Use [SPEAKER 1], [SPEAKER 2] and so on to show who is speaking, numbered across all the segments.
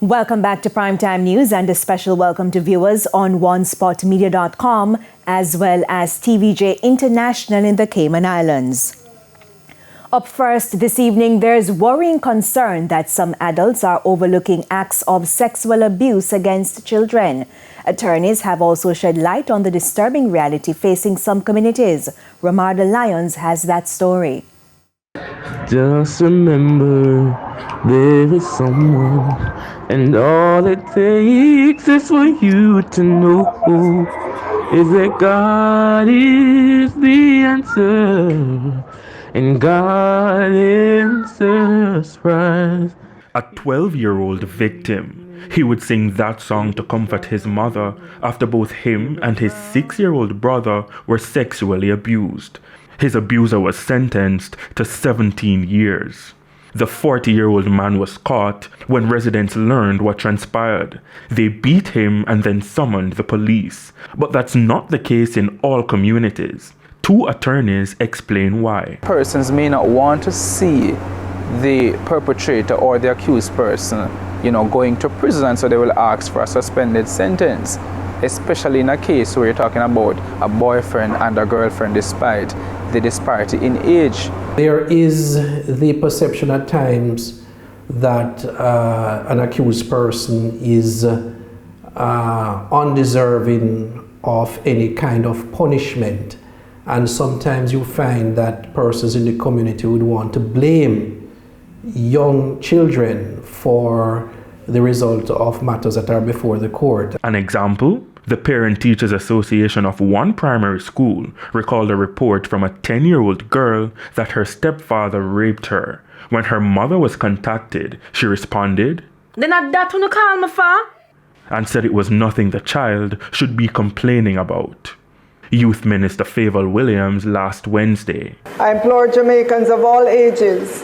[SPEAKER 1] Welcome back to Primetime News and a special welcome to viewers on onespotmedia.com as well as TVJ International in the Cayman Islands. Up first this evening, there's worrying concern that some adults are overlooking acts of sexual abuse against children. Attorneys have also shed light on the disturbing reality facing some communities. Ramarda Lyons has that story.
[SPEAKER 2] Just remember, there is someone, and all it takes is for you to know is that God is the answer, and God answers right.
[SPEAKER 3] A 12-year-old victim. He would sing that song to comfort his mother after both him and his 6-year-old brother were sexually abused. His abuser was sentenced to 17 years. The 40-year-old man was caught when residents learned what transpired. They beat him and then summoned the police. But that's not the case in all communities. Two attorneys explain why.
[SPEAKER 4] Persons may not want to see the perpetrator or the accused person, going to prison, so they will ask for a suspended sentence, especially in a case where you're talking about a boyfriend and a girlfriend despite the disparity in age.
[SPEAKER 5] There is the perception at times that an accused person is undeserving of any kind of punishment. And sometimes you find that persons in the community would want to blame young children for the result of matters that are before the court.
[SPEAKER 3] An example? The Parent Teachers Association of one primary school recalled a report from a 10-year-old girl that her stepfather raped her. When her mother was contacted, she responded,
[SPEAKER 6] "Then at that one you call me for?"
[SPEAKER 3] and said it was nothing the child should be complaining about. Youth Minister Favour Williams last Wednesday.
[SPEAKER 7] I implore Jamaicans of all ages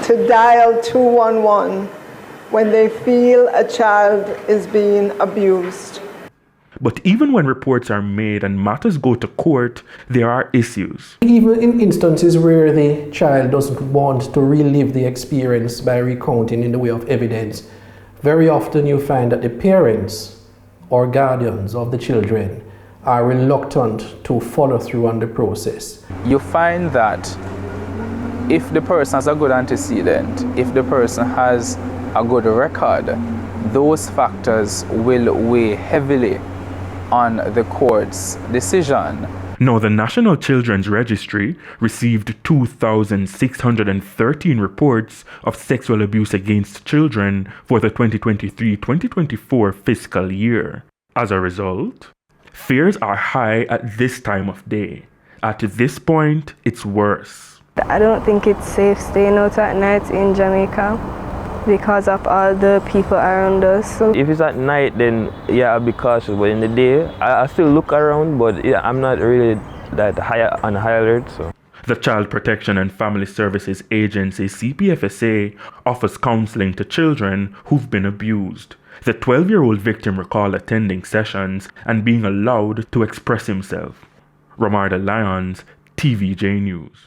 [SPEAKER 7] to dial 211 when they feel a child is being abused.
[SPEAKER 3] But even when reports are made and matters go to court, there are issues.
[SPEAKER 5] Even in instances where the child doesn't want to relive the experience by recounting in the way of evidence, very often you find that the parents or guardians of the children are reluctant to follow through on the process.
[SPEAKER 4] You find that if the person has a good antecedent, if the person has a good record, those factors will weigh heavily on the court's decision.
[SPEAKER 3] Now, the National Children's Registry received 2,613 reports of sexual abuse against children for the 2023-2024 fiscal year. As a result, fears are high at this time of day. At this point, it's worse.
[SPEAKER 8] I don't think it's safe staying out at night in Jamaica because of all the people around us. So
[SPEAKER 2] If it's at night, then yeah, I'll be cautious. But in the day, I still look around, but yeah, I'm not really that on high alert. So.
[SPEAKER 3] The Child Protection and Family Services Agency, CPFSA, offers counseling to children who've been abused. The 12-year-old victim recalled attending sessions and being allowed to express himself. Ramarda Lyons, TVJ News.